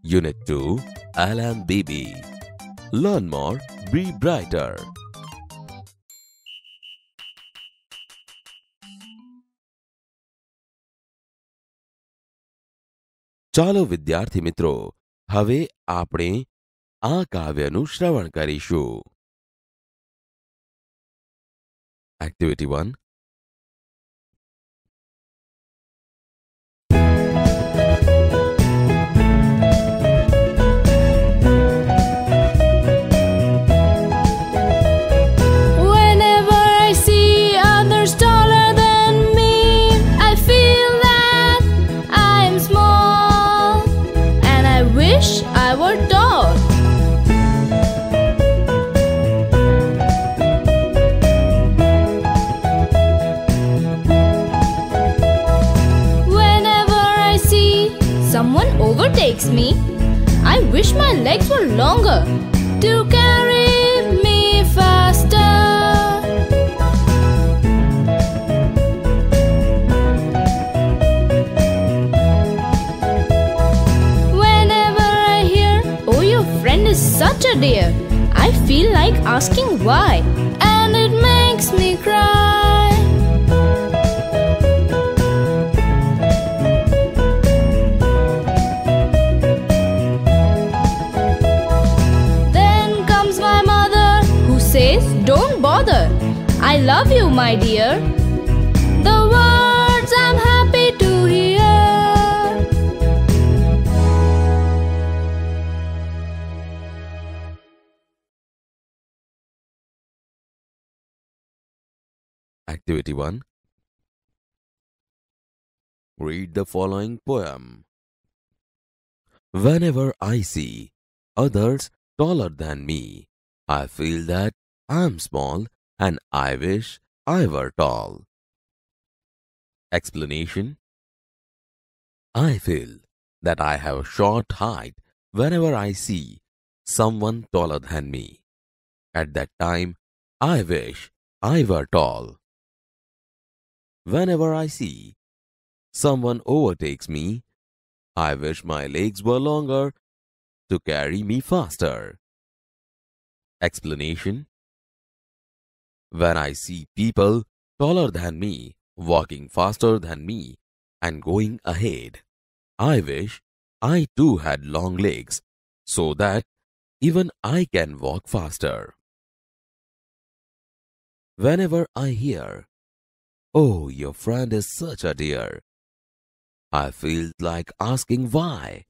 Unit 2, Alan Bibi. Learn more, be brighter. ચાલો વિદ્યાર્થી મિત્રો, હવે આપણે આ કાવ્યનું શ્રવણ કરીશું. Activity 1. I were tall. Whenever I see someone overtakes me, I wish my legs were longer to carry me faster. Is such a dear. I feel like asking why, and it makes me cry. Then comes my mother, who says, "Don't bother. I love you, my dear." The words I'm happy to hear. Activity 1. Read the following poem. Whenever I see others taller than me, I feel that I'm small and I wish I were tall. Explanation. I feel that I have a short height whenever I see someone taller than me. At that time, I wish I were tall. Whenever I see someone overtakes me, I wish my legs were longer to carry me faster. Explanation. When I see people taller than me, walking faster than me, and going ahead, I wish I too had long legs so that even I can walk faster. Whenever I hear, "Oh, your friend is such a dear," I feel like asking why,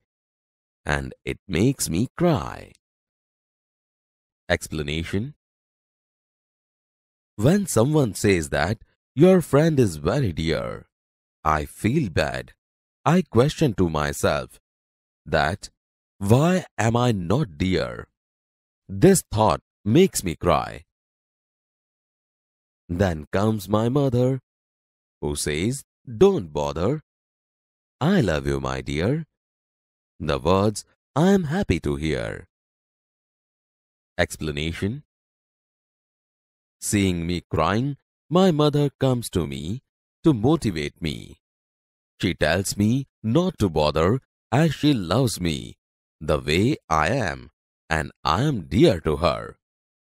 and it makes me cry. Explanation. When someone says that your friend is very dear, I feel bad. I question to myself that why am I not dear? This thought makes me cry. Then comes my mother, who says, "Don't bother. I love you, my dear." The words I am happy to hear. Explanation. Seeing me crying, my mother comes to me to motivate me. She tells me not to bother as she loves me the way I am, and I am dear to her.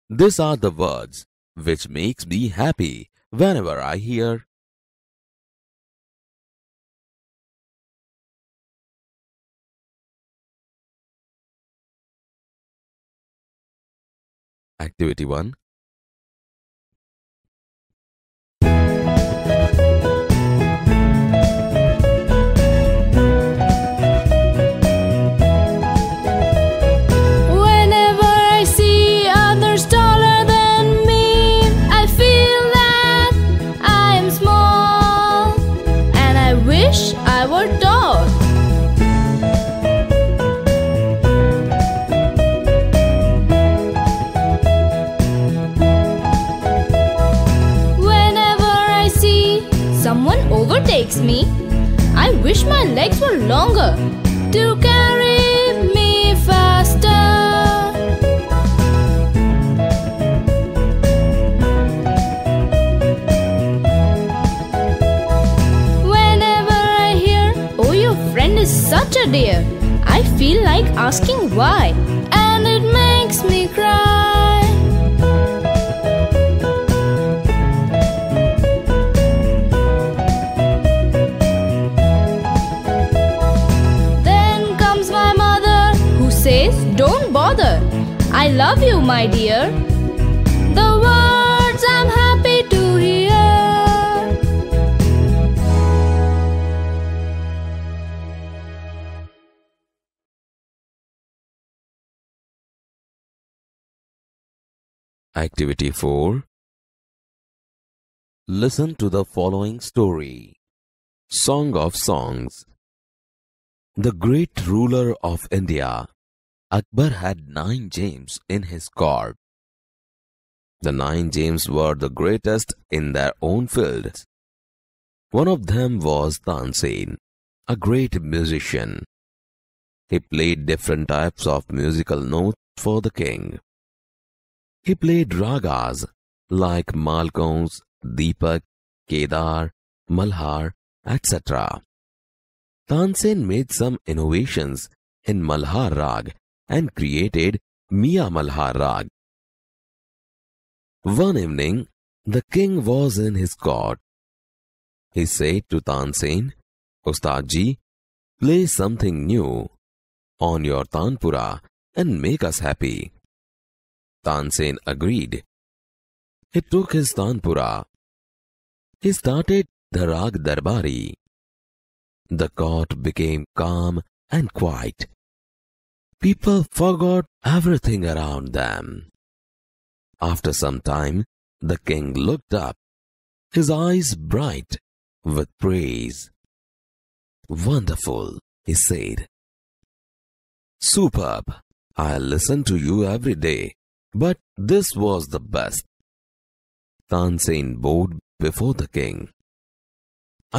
These are the words which makes me happy whenever I hear. Activity 1. Whenever I see others taller than me, I feel that I am small, and I wish I were tall. Someone overtakes me, I wish my legs were longer to carry me faster. Whenever I hear, "Oh, your friend is such a dear. I feel like asking why, and it makes me cry. Then comes my mother, who says, "Don't bother. I love you, my dear." The words I'm happy to hear. Activity 4. Listen to the following story. Song of Songs. The great ruler of India, Akbar, had 9 gems in his court. The 9 gems were the greatest in their own field. One of them was Tansen, a great musician. He played different types of musical notes for the king. He played ragas like Malkauns, Deepak, Kedar, Malhar, etc. Tansen made some innovations in Malhar Rag and created Mia Malhar Rag. One evening, the king was in his court. He said to Tansen, "Ustad ji, play something new on your tanpura and make us happy." Tansen agreed. He took his tanpura. He started the Rag Darbari. The court became calm and quiet. People forgot everything around them. After some time, the king looked up, his eyes bright with praise. "Wonderful," he said. "Superb. I'll listen to you every day, but this was the best." Tansen bowed before the king.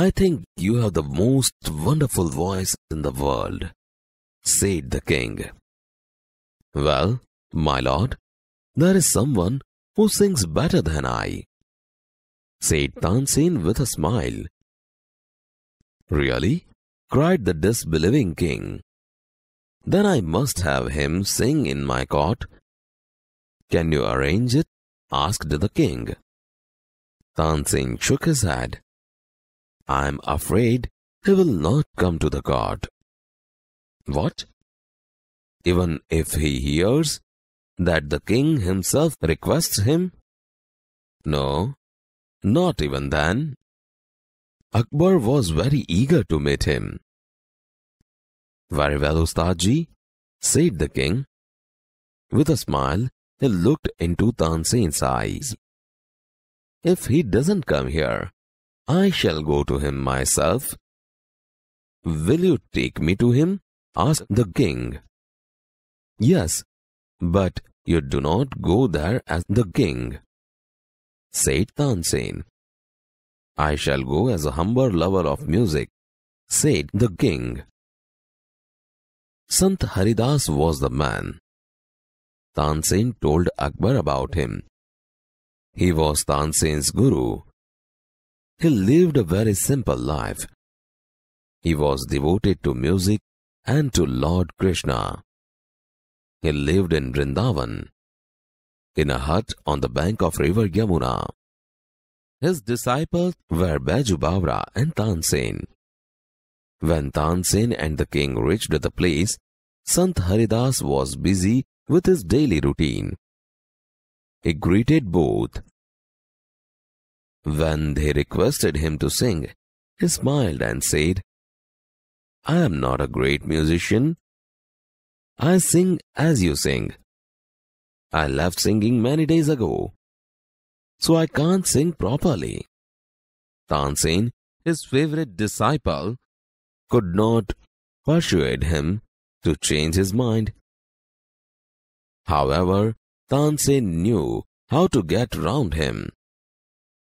"I think you have the most wonderful voice in the world," said the king. "Well, my lord, there is someone who sings better than I," said Tansen with a smile. "Really?" cried the disbelieving king. "Then I must have him sing in my court." "Can you arrange it?" asked the king. Tansen shook his head. "I am afraid he will not come to the court." "What? Even if he hears that the king himself requests him?" "No, not even then." Akbar was very eager to meet him. "Very well, Ustad ji," said the king. With a smile, he looked into Tansen's eyes. "If he doesn't come here, I shall go to him myself." "Will you take me to him?" asked the king. "Yes, but you do not go there as the king," said Tansen. "I shall go as a humble lover of music," said the king. Sant Haridas was the man. Tansen told Akbar about him. He was Tansen's guru. He lived a very simple life. He was devoted to music and to Lord Krishna. He lived in Vrindavan, in a hut on the bank of river Yamuna. His disciples were Baiju Bawra and Tansen. When Tansen and the king reached the place, Sant Haridas was busy with his daily routine. He greeted both. When they requested him to sing, he smiled and said, "I am not a great musician. I sing as you sing. I left singing many days ago, so I can't sing properly." Tansen, his favorite disciple, could not persuade him to change his mind. However, Tansen knew how to get round him.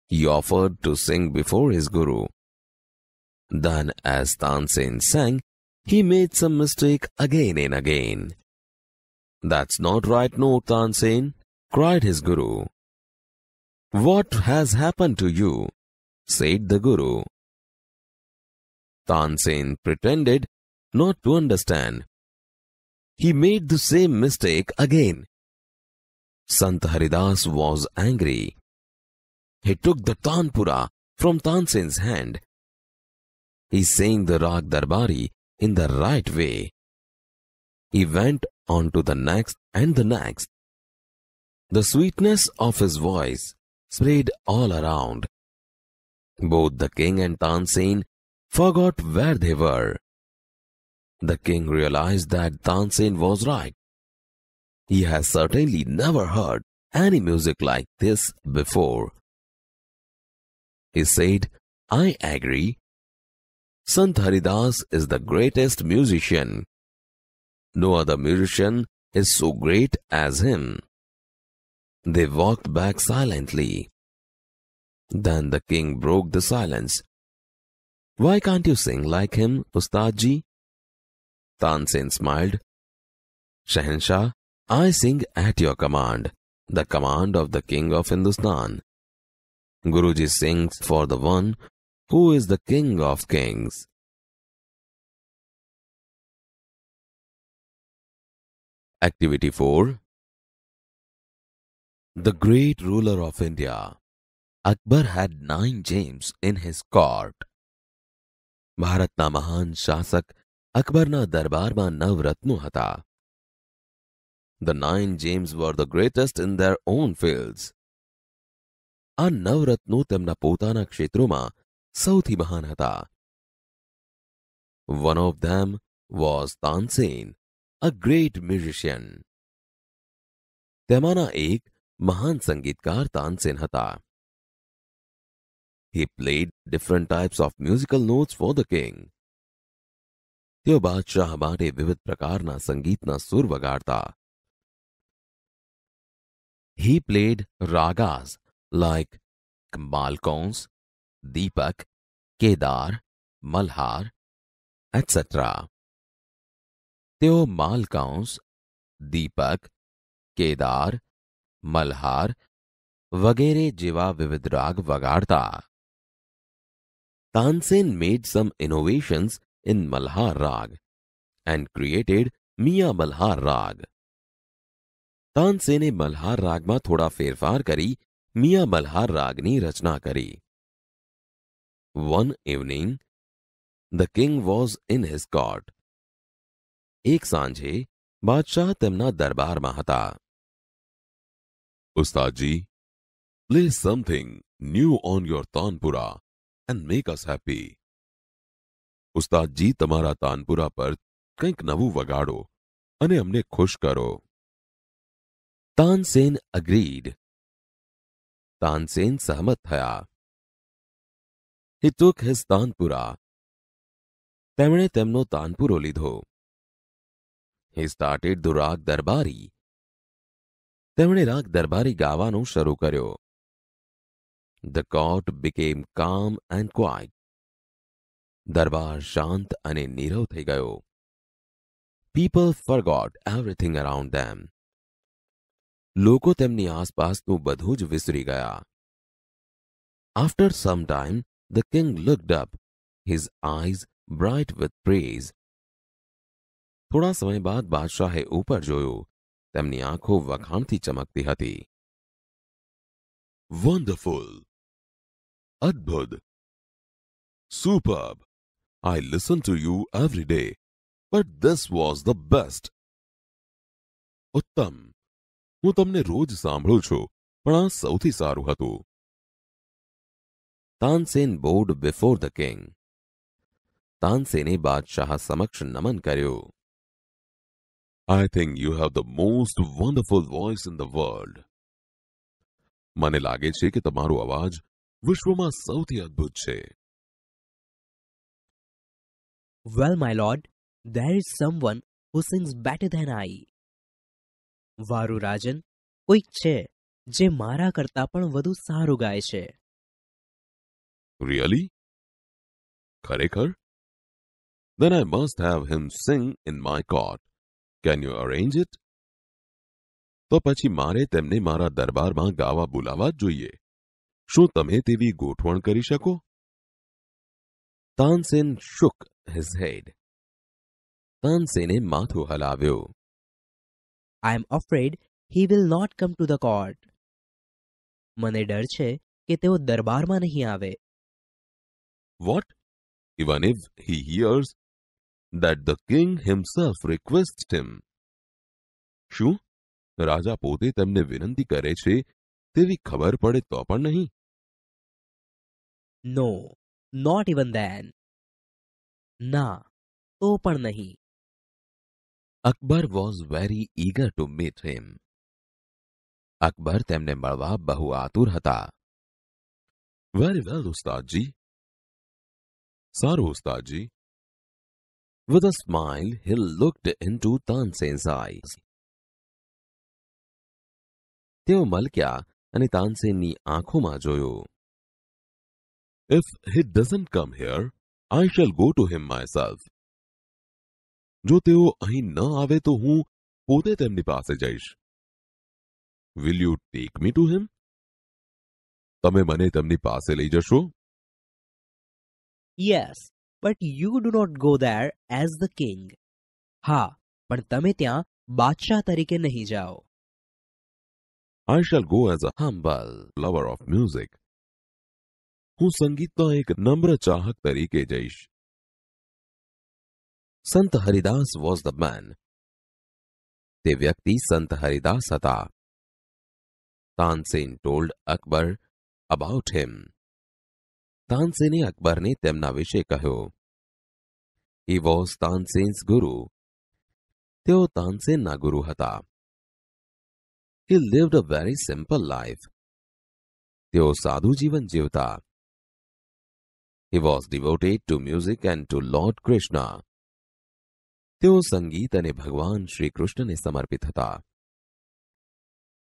He offered to sing before his guru. Then, as Tansen sang, he made some mistake again and again. "That's not right note, Tansen," cried his guru. "What has happened to you?" said the guru. Tansen pretended not to understand. He made the same mistake again. Sant Haridas was angry. He took the Tanpura from Tansen's hand. He sang the Rag Darbari in the right way. He went on to the next and the next. The sweetness of his voice spread all around. Both the king and Tansen forgot where they were. The king realized that Tansen was right. He has certainly never heard any music like this before. He said, I agree. Sant Haridas is the greatest musician. No other musician is so great as him. They walked back silently. Then the king broke the silence. Why can't you sing like him, Ustad ji? Tansen smiled. Shahenshah, I sing at your command, the command of the king of Hindustan. Guruji sings for the one who is the king of kings. Activity 4. The great ruler of India, Akbar had 9 gems in his court. ભારતના મહાન શાસક અકબરના દરબારમાં 9 રત્નો હતા. The 9 gems were the greatest in their own fields. આ 9 રત્નો તેમના પોતાના ક્ષેત્રોમાં સૌથી મહાન હતા. One of them was Tansen, a great musician. તેમાંના એક મહાન સંગીતકાર તાનસેન હતા. He played different types of musical notes for the king. તેઓ બાદશાહ માટે વિવિધ પ્રકારના સંગીતના સુર વગાડતા. He played ragas like Malkauns, Deepak, Kedar, Malhar, etc. તેઓ Malkauns, Deepak, Kedar, Malhar વગેરે જેવા વિવિધ રાગ વગાડતા. Tansen made some innovations in Malhar Rag and created Mia Malhar Rag. તાનસેને Malhar રાગમાં થોડા ફેરફાર કરી મિયા મલ્હાર રાગની રચના કરી. One evening, the king was in his court. એક સાંજે બાદશાહ તેમના દરબારમાં હતા. Ustadji, play something new on your tanpura and make us happy. ઉસ્તાદજી તમારા તાનપુરા પર કંઈક નવું વગાડો અને અમને ખુશ કરો. Tansen agreed. Tansen સહમત થયા. He took his tanpura. તેમણે તેમનો તાનપુરો લીધો. He started the Rag Darbari. તેમણે રાગ દરબારી ગાવાનું શરૂ કર્યો. The court became calm and quiet. દરબાર શાંત અને નીરવ થઈ ગયો. People forgot everything around them. લોકો તેમની આસપાસનું બધું જ વિસરી ગયા. After some time, the king looked up, his eyes bright with praise. થોડા સમય બાદ બાદશાહે ઉપર જોયું. તેમની આંખો વખાણથી ચમકતી હતી. Wonderful! Adbhut! Superb! I listen to you every day, but this was the best. ઉત્તમ! હું તમને રોજ સાંભળું છું, પણ આ સૌથી સારું હતું. Tansen bowed before the king. તાનસેને બાદશાહ સમક્ષ નમન કર્યું. I think you have the most wonderful voice in the world. મને લાગે છે કે તમારો અવાજ વિશ્વમાં સૌથી અદ્ભુત છે. Well, my lord, there is someone who sings better than I. વારુ રાજન, કોઈક છે જે મારા કરતા પણ વધુ સારું ગાય છે. Really? ખરેખર? Then I must have him sing in my court. Can you arrange it? તો પછી મારે તેમને મારા દરબારમાં ગાવા બોલાવવા જ જોઈએ. શું તમે તેવી ગોઠવણ કરી શકો? Tansen shook his head. તાનસેને માથું હલાવ્યું. I am afraid he will not come to the court. મને ડર છે કે તેઓ દરબારમાં નહીં આવે. What? Even if he hears that the king himself requests him? શું રાજા પોતે તેમને વિનંતી કરે છે તેવી ખબર પડે તો પણ નહીં? No, not even then. ના, તો પણ નહીં. Akbar was very eager to meet him. Akbar તેમને મળવા બહુ આતુર હતા. Very well, ઉસ્તાદજી. સારું, ઉસ્તાદજી. With a smile, he looked into Tansen's eyes. તેઓ મલક્યા અને તાનસેનની આંખોમાં જોયું. If he doesn't come here, I shall go to him myself. જો તેઓ અહીં ન આવે તો હું પોતે તેમની પાસે જઈશ. Will you take me to him? તમે મને તેમની પાસે લઈ જશો? Yes, but you do not go there as the king. હા, પણ તમે ત્યાં બાદશાહ તરીકે નહીં જાઓ. I shall go as a humble lover of music. હું સંગીતનો એક નમ્ર ચાહક તરીકે જઈશ. સંત હરિદાસ was the man. તે વ્યક્તિ સંત હરિદાસ હતા. Tansen told Akbar about him. તાનસેને અકબરને તેમના વિશે કહ્યું. He was તાનસેન્સ ગુરુ. તેઓ તાનસેનના ગુરુ હતા. He lived a very simple life. તેઓ સાદું જીવન જીવતા. He was devoted to music and to Lord Krishna. તેઓ સંગીત અને ભગવાન શ્રી કૃષ્ણને સમર્પિત હતા.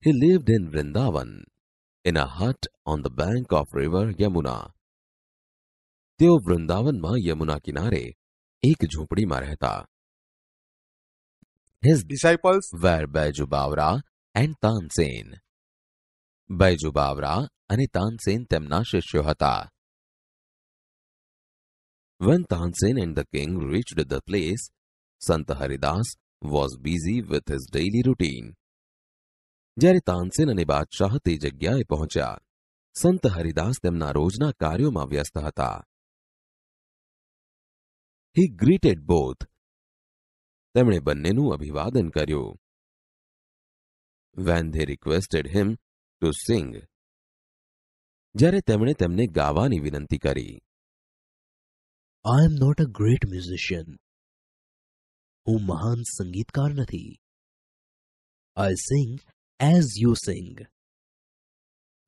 He lived in Vrindavan, in a hut on the bank of river Yamuna. તેઓ વૃંદાવનમાં યમુના કિનારે એક ઝૂંપડીમાં રહેતા. His disciples were Baiju Bawra and Tansen. Baiju Bawra અને તાનસેન તેમના શિષ્યો હતા. When Tansen and the king reached the place, Sant Haridas was busy with his daily routine. જ્યારે તાનસેન અને બાદશાહ તે જગ્યાએ પહોંચ્યા, સંત હરિદાસ તેમના રોજના કાર્યોમાં વ્યસ્ત હતા. He greeted both. તેમણે બંનેનું અભિવાદન કર્યું. When they requested him to sing. જ્યારે તેમણે તેમને ગાવાની વિનંતી કરી. I am not a great musician. હું મહાન સંગીતકાર નથી. I sing as you sing.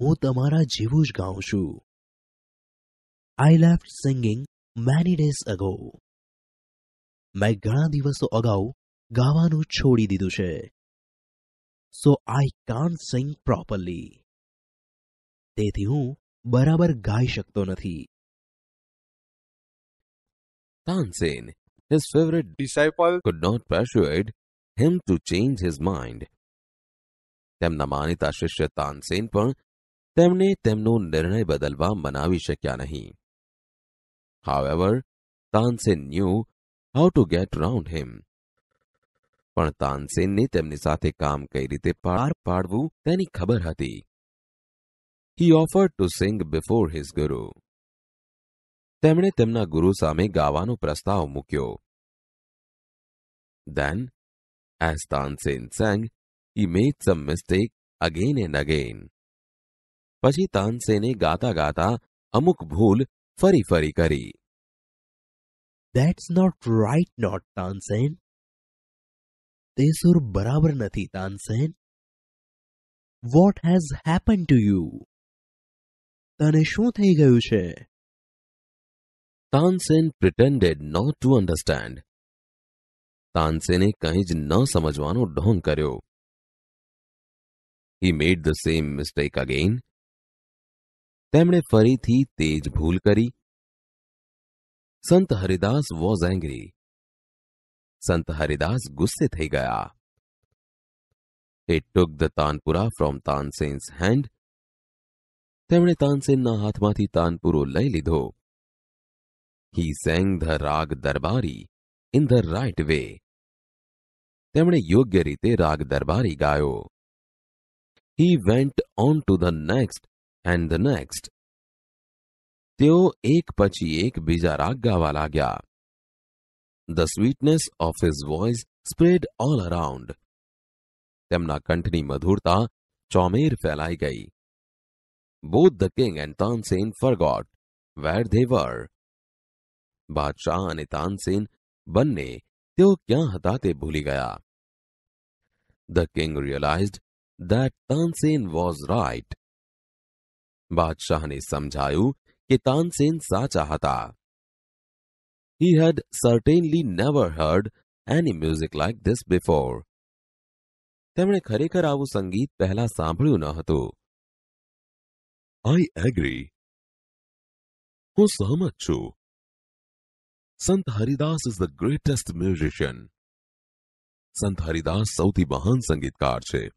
હું તમારા જેવું જ ગાઉં છું. I left singing many days ago. મેં ઘણા દિવસો અગાઉ ગાવાનું છોડી દીધું છે. So I can't sing properly. તેથી હું બરાબર ગાઈ શકતો નથી. Tansen, his favorite disciple, could not persuade him to change his mind. તેમના માનીતા શિષ્ય તાનસેન પણ તેમને તેમનો નિર્ણય બદલવા મનાવી શક્યા નહીં. However, Tansen knew how to get round him. પણ તાનસેનને તેમની સાથે કામ કઈ રીતે પાર પાડવું તેની ખબર હતી. He offered to sing before his guru. તેમણે તેમના ગુરુ સામે ગાવાનો પ્રસ્તાવ મૂક્યો. Then, as Tansen sang, he made some mistake again and again. પછી તાનસેને ગાતા ગાતા અમુક ભૂલ ફરી ફરી કરી. That's not right, not Tansen. તે સુર બરાબર નથી, Tansen. What has happened to you? તને શું થઈ ગયું છે? Tansen pretended not to understand. તાનસેને કંઈ જ ન સમજવાનો ઢોંગ કર્યો. He made the same mistake again. તેમણે ફરીથી તે જ ભૂલ કરી. સંત હરિદાસ was angry. સંત હરિદાસ ગુસ્સે થઈ ગયા. He took the tanpura from Tansen's hand. તેમણે તાનસેનના હાથમાંથી તાનપુરો લઈ લીધો. He sang the રાગ દરબારી in the right way. તેમણે યોગ્ય રીતે રાગ દરબારી ગાયો. He went on to the next and the next. તેઓ એક પછી એક બીજા રાગ ગાવા લાગ્યા. The sweetness of his voice spread all around. તેમના કંઠની મધુરતા ચોમેર ફેલાઈ ગઈ. Both the king and Tansen forgot where they were. બાદશાહ અને તાનસેન બંને તેઓ ક્યાં હતા તે ભૂલી ગયા. The king realized that Tansen was right. બાદશાહને સમજાયું કે તાનસેન સાચા હતા. He had certainly never heard any music like this before. તેમણે ખરેખર આવું સંગીત પહેલા સાંભળ્યું ન હતું. I agree. હું સહમત છું. સંત Haridas is the greatest musician. સંત હરિદાસ સૌથી મહાન સંગીતકાર છે.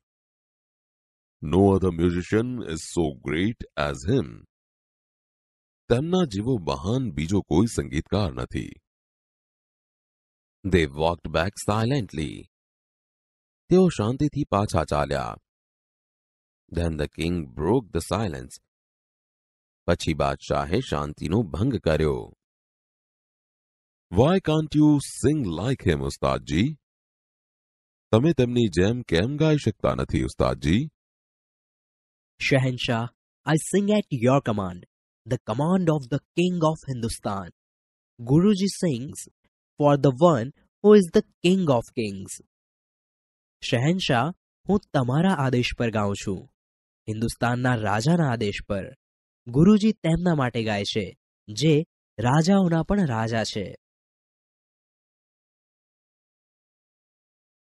No other musician is so great as him. તેમના જેવો મહાન બીજો કોઈ સંગીતકાર નથી. They walked back silently. તેઓ શાંતિથી પાછા ચાલ્યા. Then the king broke the silence. પછી બાદશાહે શાંતિનો ભંગ કર્યો. Why can't you sing like him, ઉસ્તાદજી? તમે તેમની જેમ કેમ ગાઈ શકતા નથી, ઉસ્તાદજી? Shahenshah, I sing at your command, the command of the king of Hindustan. Guruji sings for the one who is the king of kings. શહેનશાહ, હું તમારા આદેશ પર ગાઉં છું, હિન્દુસ્તાનના રાજાના આદેશ પર. ગુરુજી તેમના માટે ગાય છે જે રાજાઓના પણ રાજા છે.